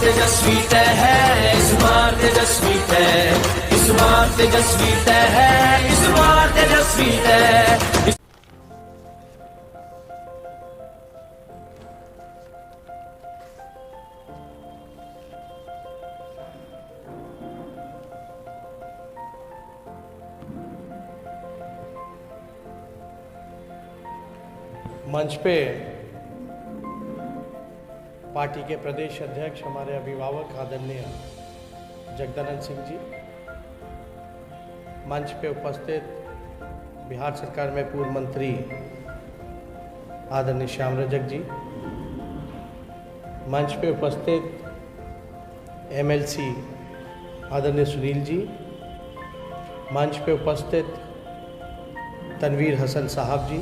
तेजस्वी तय है इस बार, तेजस्वी तय इस बार, तेजस्वी तय है इस बार, तेजस्वी तय। मंच पे पार्टी के प्रदेश अध्यक्ष हमारे अभिभावक आदरणीय जगदानंद सिंह जी, मंच पे उपस्थित बिहार सरकार में पूर्व मंत्री आदरणीय श्याम रजक जी, मंच पे उपस्थित एमएलसी आदरणीय सुनील जी, मंच पे उपस्थित तनवीर हसन साहब जी,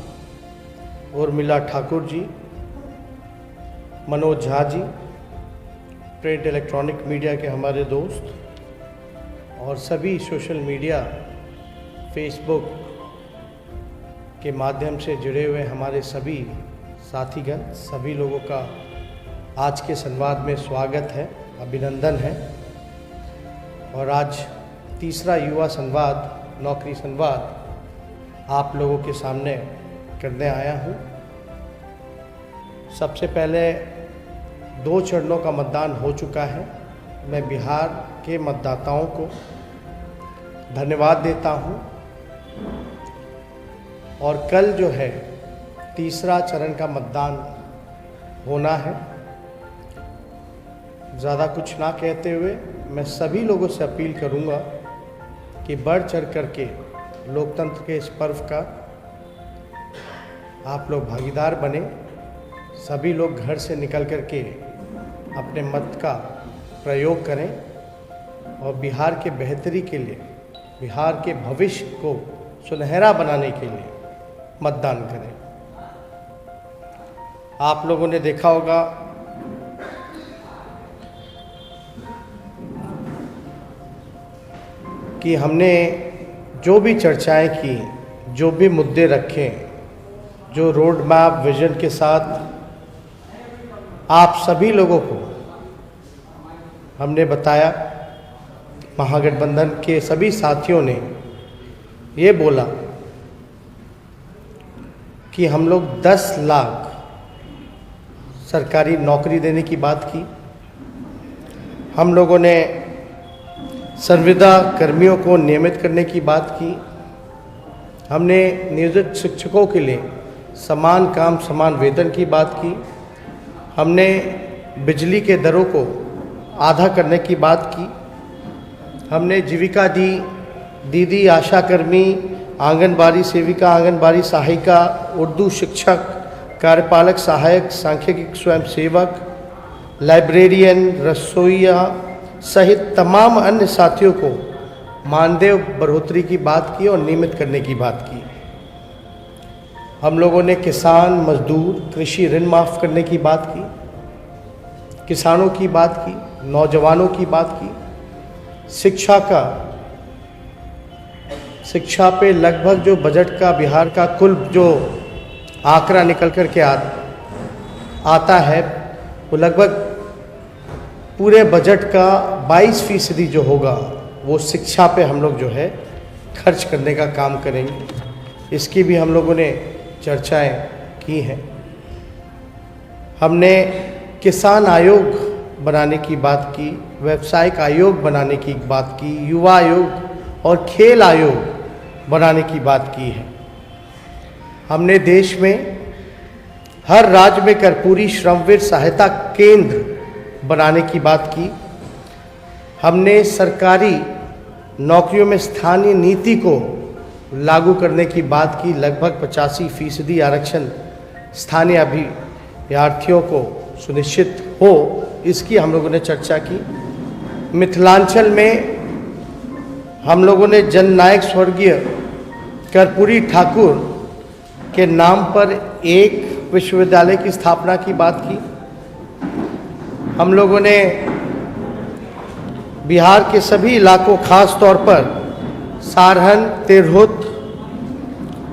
Urmila Thakur ji, Manoj Jha ji, print electronic media के हमारे दोस्त और सभी सोशल मीडिया फेसबुक के माध्यम से जुड़े हुए हमारे सभी साथीगण, सभी लोगों का आज के संवाद में स्वागत है, अभिनंदन है। और आज तीसरा युवा संवाद, नौकरी संवाद आप लोगों के सामने करने आया हूँ। सबसे पहले 2 चरणों का मतदान हो चुका है। मैं बिहार के मतदाताओं को धन्यवाद देता हूँ और कल जो है तीसरा चरण का मतदान होना है। ज़्यादा कुछ ना कहते हुए मैं सभी लोगों से अपील करूँगा कि बढ़ चढ़ करके लोकतंत्र के इस पर्व का आप लोग भागीदार बने। सभी लोग घर से निकल कर के अपने मत का प्रयोग करें और बिहार के बेहतरी के लिए, बिहार के भविष्य को सुनहरा बनाने के लिए मतदान करें। आप लोगों ने देखा होगा कि हमने जो भी चर्चाएं की, जो भी मुद्दे रखे, जो रोड मैप विजन के साथ आप सभी लोगों को हमने बताया, महागठबंधन के सभी साथियों ने ये बोला कि हम लोग 10 लाख सरकारी नौकरी देने की बात की। हम लोगों ने संविदा कर्मियों को नियमित करने की बात की। हमने नियोजित शिक्षकों के लिए समान काम समान वेतन की बात की। हमने बिजली के दरों को आधा करने की बात की। हमने जीविका दीदी, आशा कर्मी, आंगनबाड़ी सेविका, आंगनबाड़ी सहायिका, उर्दू शिक्षक, कार्यपालक सहायक, सांख्यिकी स्वयंसेवक, लाइब्रेरियन, रसोइया सहित तमाम अन्य साथियों को मानदेय बढ़ोतरी की बात की और नियमित करने की बात की। हम लोगों ने किसान, मजदूर, कृषि ऋण माफ़ करने की बात की, किसानों की बात की, नौजवानों की बात की, शिक्षा पे लगभग जो बजट का बिहार का कुल जो आंकड़ा निकल कर के आता है वो लगभग पूरे बजट का 22% जो होगा वो शिक्षा पे हम लोग जो है खर्च करने का काम करेंगे। इसकी भी हम लोगों ने चर्चाएं की हैं। हमने किसान आयोग बनाने की बात की, व्यावसायिक आयोग बनाने की बात की, युवा आयोग और खेल आयोग बनाने की बात की है। हमने देश में हर राज्य में कर्पूरी श्रमवीर सहायता केंद्र बनाने की बात की। हमने सरकारी नौकरियों में स्थानीय नीति को लागू करने की बात की। लगभग 85% आरक्षण स्थानीय अभ्यर्थियों को सुनिश्चित हो, इसकी हम लोगों ने चर्चा की। मिथिलांचल में हम लोगों ने जननायक स्वर्गीय कर्पूरी ठाकुर के नाम पर एक विश्वविद्यालय की स्थापना की बात की। हम लोगों ने बिहार के सभी इलाकों, खास तौर पर सारहन, तिरहुत,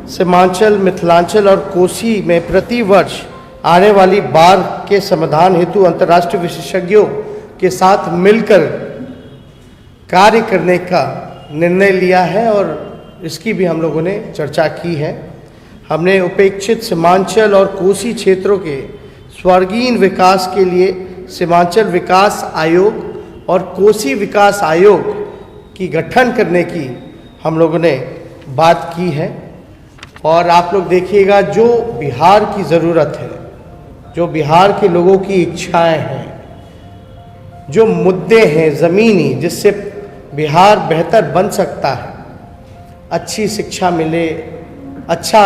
सीमांचल, मिथिलांचल और कोसी में प्रति वर्ष आने वाली बाढ़ के समाधान हेतु अंतर्राष्ट्रीय विशेषज्ञों के साथ मिलकर कार्य करने का निर्णय लिया है और इसकी भी हम लोगों ने चर्चा की है। हमने उपेक्षित सीमांचल और कोसी क्षेत्रों के स्वर्गीय विकास के लिए सीमांचल विकास आयोग और कोसी विकास आयोग की गठन करने की हम लोगों ने बात की है। और आप लोग देखिएगा, जो बिहार की ज़रूरत है, जो बिहार के लोगों की इच्छाएं हैं, जो मुद्दे हैं ज़मीनी, जिससे बिहार बेहतर बन सकता है, अच्छी शिक्षा मिले, अच्छा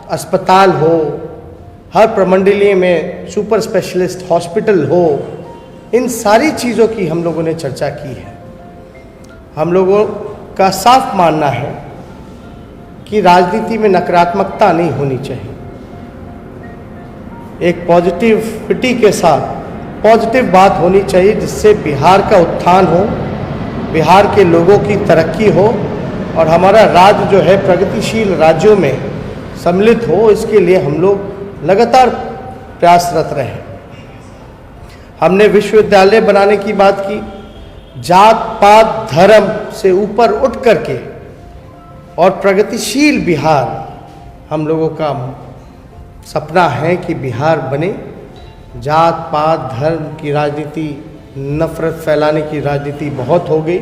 अस्पताल हो, हर प्रमंडलीय में सुपर स्पेशलिस्ट हॉस्पिटल हो, इन सारी चीज़ों की हम लोगों ने चर्चा की है। हम लोगों का साफ मानना है कि राजनीति में नकारात्मकता नहीं होनी चाहिए। एक पॉजिटिविटी के साथ पॉजिटिव बात होनी चाहिए, जिससे बिहार का उत्थान हो, बिहार के लोगों की तरक्की हो और हमारा राज्य जो है प्रगतिशील राज्यों में सम्मिलित हो। इसके लिए हम लोग लगातार प्रयासरत रहे। हमने विश्वविद्यालय बनाने की बात की। जात पात धर्म से ऊपर उठ करके और प्रगतिशील बिहार हम लोगों का सपना है कि बिहार बने। जात पात धर्म की राजनीति, नफरत फैलाने की राजनीति बहुत हो गई।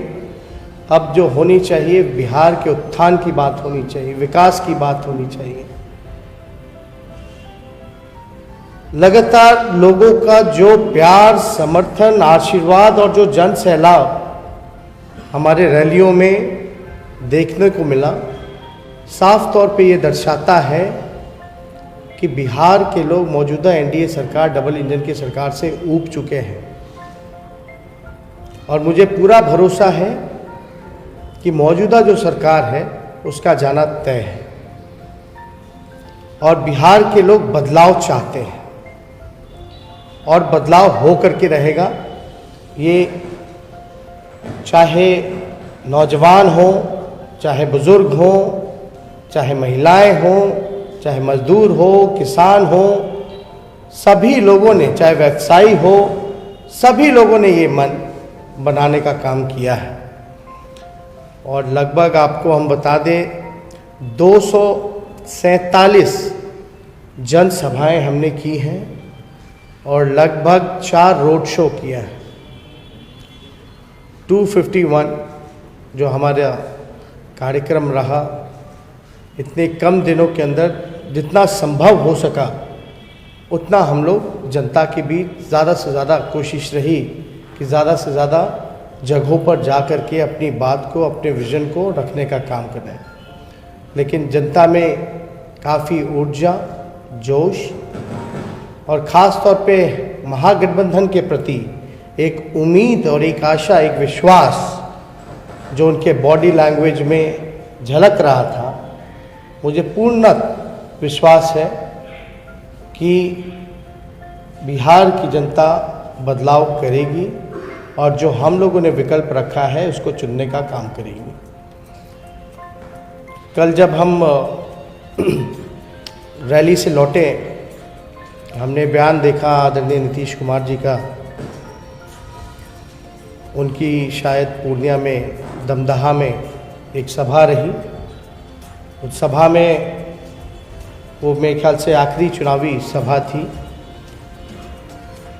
अब जो होनी चाहिए, बिहार के उत्थान की बात होनी चाहिए, विकास की बात होनी चाहिए। लगातार लोगों का जो प्यार, समर्थन, आशीर्वाद और जो जन सैलाब हमारे रैलियों में देखने को मिला, साफ तौर पे ये दर्शाता है कि बिहार के लोग मौजूदा एनडीए सरकार, डबल इंजन की सरकार से ऊब चुके हैं। और मुझे पूरा भरोसा है कि मौजूदा जो सरकार है उसका जाना तय है और बिहार के लोग बदलाव चाहते हैं और बदलाव हो करके रहेगा। ये चाहे नौजवान हो, चाहे बुजुर्ग हो, चाहे महिलाएं हो, चाहे मजदूर हो, किसान हो, सभी लोगों ने, चाहे व्यवसायी हो, सभी लोगों ने ये मन बनाने का काम किया है। और लगभग आपको हम बता दें 247 जनसभाएं हमने की हैं और लगभग 4 रोड शो किया है। 251 जो हमारा कार्यक्रम रहा, इतने कम दिनों के अंदर जितना संभव हो सका उतना हम लोग जनता के बीच ज़्यादा से ज़्यादा कोशिश रही कि ज़्यादा से ज़्यादा जगहों पर जा कर के अपनी बात को, अपने विज़न को रखने का काम करें। लेकिन जनता में काफ़ी ऊर्जा, जोश और ख़ास तौर पे महागठबंधन के प्रति एक उम्मीद और एक आशा, एक विश्वास जो उनके बॉडी लैंग्वेज में झलक रहा था, मुझे पूर्ण विश्वास है कि बिहार की जनता बदलाव करेगी और जो हम लोगों ने विकल्प रखा है उसको चुनने का काम करेगी। कल जब हम रैली से लौटे, हमने बयान देखा आदरणीय नीतीश कुमार जी का। उनकी शायद पूर्णिया में, दमदहा में एक सभा रही। उस सभा में वो मेरे ख्याल से आखिरी चुनावी सभा थी।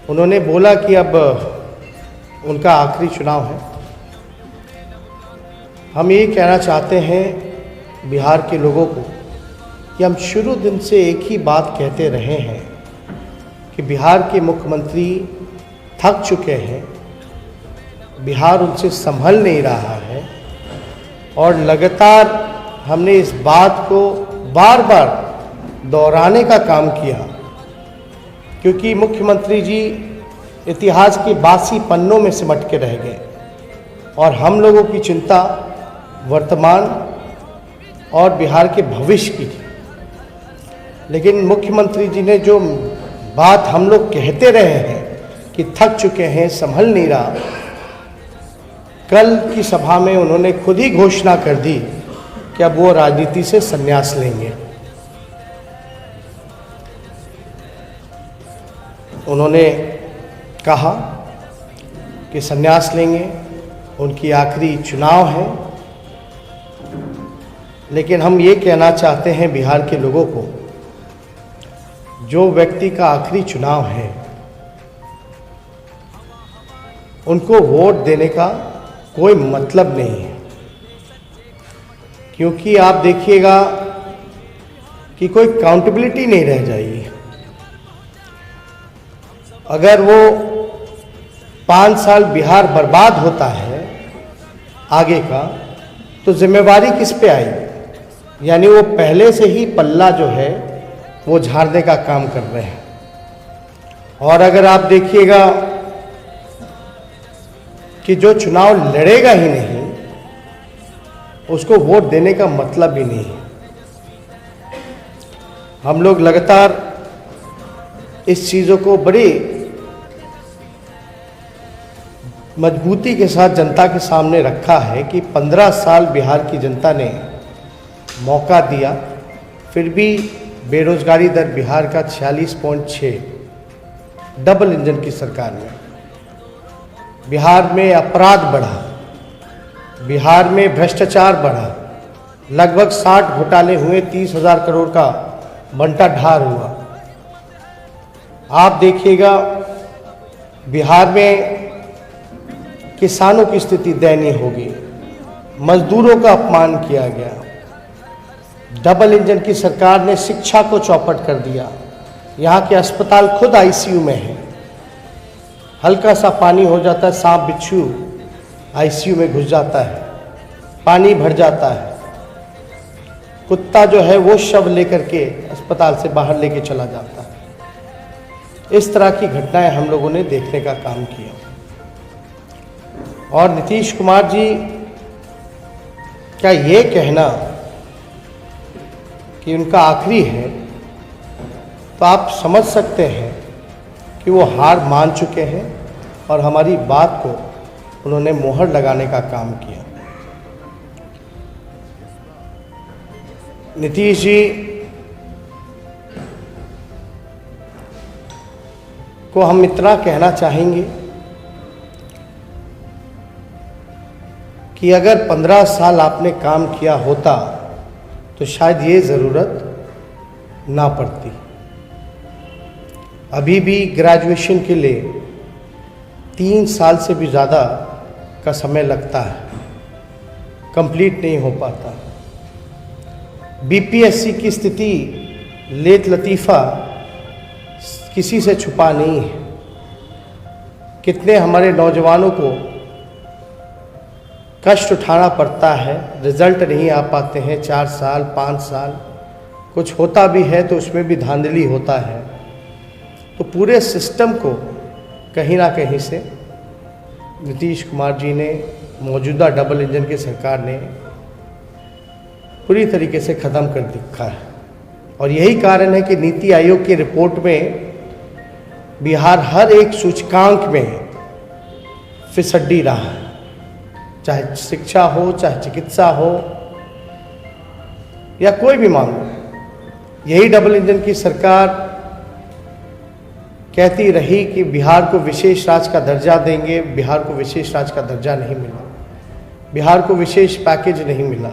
उन्होंने बोला कि अब उनका आखिरी चुनाव है। हम ये कहना चाहते हैं बिहार के लोगों को कि हम शुरू दिन से एक ही बात कहते रहे हैं कि बिहार के मुख्यमंत्री थक चुके हैं, बिहार उनसे संभल नहीं रहा है। और लगातार हमने इस बात को बार बार दोहराने का काम किया, क्योंकि मुख्यमंत्री जी इतिहास के बासी पन्नों में सिमट के रह गए और हम लोगों की चिंता वर्तमान और बिहार के भविष्य की थी। लेकिन मुख्यमंत्री जी ने जो बात हम लोग कहते रहे हैं कि थक चुके हैं, संभल नहीं रहा, कल की सभा में उन्होंने खुद ही घोषणा कर दी कि अब वो राजनीति से संन्यास लेंगे। उन्होंने कहा कि संन्यास लेंगे, उनकी आखिरी चुनाव है। लेकिन हम ये कहना चाहते हैं बिहार के लोगों को, जो व्यक्ति का आखिरी चुनाव है उनको वोट देने का कोई मतलब नहीं है, क्योंकि आप देखिएगा कि कोई काउंटेबिलिटी नहीं रह जाएगी। अगर वो 5 साल बिहार बर्बाद होता है आगे का, तो जिम्मेवारी किस पे आएगी? यानी वो पहले से ही पल्ला जो है वो झाड़ने का काम कर रहे हैं। और अगर आप देखिएगा कि जो चुनाव लड़ेगा ही नहीं, उसको वोट देने का मतलब ही नहीं है। हम लोग लगातार इस चीज़ों को बड़ी मजबूती के साथ जनता के सामने रखा है कि 15 साल बिहार की जनता ने मौका दिया, फिर भी बेरोजगारी दर बिहार का 46.6, डबल इंजन की सरकार में। बिहार में अपराध बढ़ा, बिहार में भ्रष्टाचार बढ़ा, लगभग 60 घोटाले हुए, 30,000 करोड़ का बंटा ढार हुआ। आप देखिएगा बिहार में किसानों की स्थिति दयनीय होगी, मजदूरों का अपमान किया गया। डबल इंजन की सरकार ने शिक्षा को चौपट कर दिया। यहाँ के अस्पताल खुद आईसीयू में है, हल्का सा पानी हो जाता है, सांप बिच्छू आईसीयू में घुस जाता है, पानी भर जाता है, कुत्ता जो है वो शव लेकर के अस्पताल से बाहर लेके चला जाता है। इस तरह की घटनाएं हम लोगों ने देखने का काम किया। और नीतीश कुमार जी क्या ये कहना कि उनका आखिरी है, तो आप समझ सकते हैं कि वो हार मान चुके हैं और हमारी बात को उन्होंने मोहर लगाने का काम किया। नीतीश जी को हम इतना कहना चाहेंगे कि अगर 15 साल आपने काम किया होता तो शायद ये ज़रूरत ना पड़ती। अभी भी ग्रेजुएशन के लिए 3 साल से भी ज़्यादा का समय लगता है, कंप्लीट नहीं हो पाता। बीपीएससी की स्थिति लेत लतीफ़ा किसी से छुपा नहीं है। कितने हमारे नौजवानों को कष्ट उठाना पड़ता है, रिजल्ट नहीं आ पाते हैं, 4 साल 5 साल, कुछ होता भी है तो उसमें भी धांधली होता है। तो पूरे सिस्टम को कहीं ना कहीं से नीतीश कुमार जी ने, मौजूदा डबल इंजन की सरकार ने पूरी तरीके से ख़त्म कर दिखा है। और यही कारण है कि नीति आयोग की रिपोर्ट में बिहार हर एक सूचकांक में फिसड्डी रहा है, चाहे शिक्षा हो, चाहे चिकित्सा हो या कोई भी मामला। यही डबल इंजन की सरकार कहती रही कि बिहार को विशेष राज्य का दर्जा देंगे, बिहार को विशेष राज्य का दर्जा नहीं मिला, बिहार को विशेष पैकेज नहीं मिला।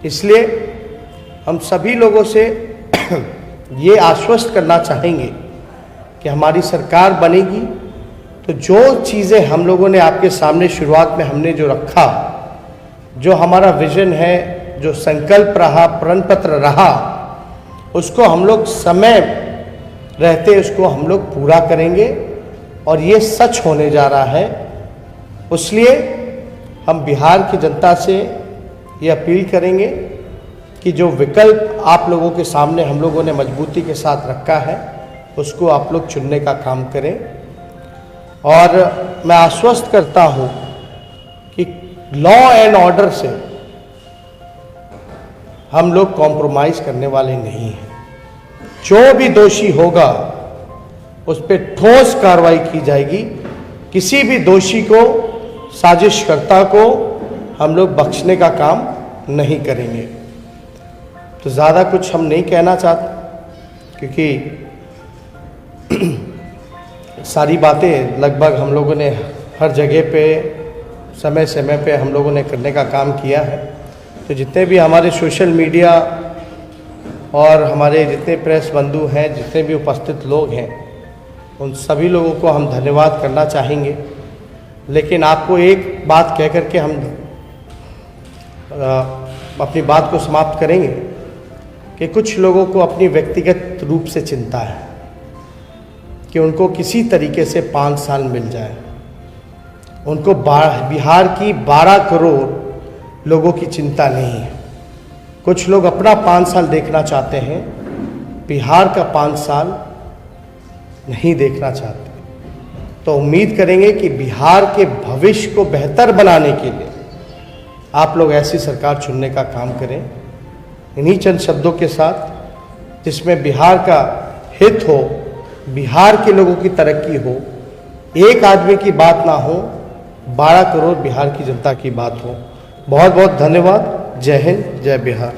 इसलिए हम सभी लोगों से ये आश्वस्त करना चाहेंगे कि हमारी सरकार बनेगी तो जो चीज़ें हम लोगों ने आपके सामने शुरुआत में हमने जो रखा, जो हमारा विजन है, जो संकल्प रहा, प्रण पत्र रहा, उसको हम लोग समय रहते उसको हम लोग पूरा करेंगे। और ये सच होने जा रहा है। इसलिए हम बिहार की जनता से ये अपील करेंगे कि जो विकल्प आप लोगों के सामने हम लोगों ने मजबूती के साथ रखा है, उसको आप लोग चुनने का काम करें। और मैं आश्वस्त करता हूँ कि लॉ एंड ऑर्डर से हम लोग कॉम्प्रोमाइज़ करने वाले नहीं हैं। जो भी दोषी होगा उस पर ठोस कार्रवाई की जाएगी। किसी भी दोषी को, साजिशकर्ता को हम लोग बख्शने का काम नहीं करेंगे। तो ज़्यादा कुछ हम नहीं कहना चाहते, क्योंकि सारी बातें लगभग हम लोगों ने हर जगह पे समय समय पे हम लोगों ने करने का काम किया है। तो जितने भी हमारे सोशल मीडिया और हमारे जितने प्रेस बंधु हैं, जितने भी उपस्थित लोग हैं, उन सभी लोगों को हम धन्यवाद करना चाहेंगे। लेकिन आपको एक बात कह कर के हम अपनी बात को समाप्त करेंगे कि कुछ लोगों को अपनी व्यक्तिगत रूप से चिंता है कि उनको किसी तरीके से 5 साल मिल जाए। उनको बिहार की 12 करोड़ लोगों की चिंता नहीं है। कुछ लोग अपना 5 साल देखना चाहते हैं, बिहार का 5 साल नहीं देखना चाहते। तो उम्मीद करेंगे कि बिहार के भविष्य को बेहतर बनाने के लिए आप लोग ऐसी सरकार चुनने का काम करें। इन्हीं चंद शब्दों के साथ, जिसमें बिहार का हित हो, बिहार के लोगों की तरक्की हो, एक आदमी की बात ना हो, 12 करोड़ बिहार की जनता की बात हो। बहुत बहुत धन्यवाद। जय हिंद, जय बिहार।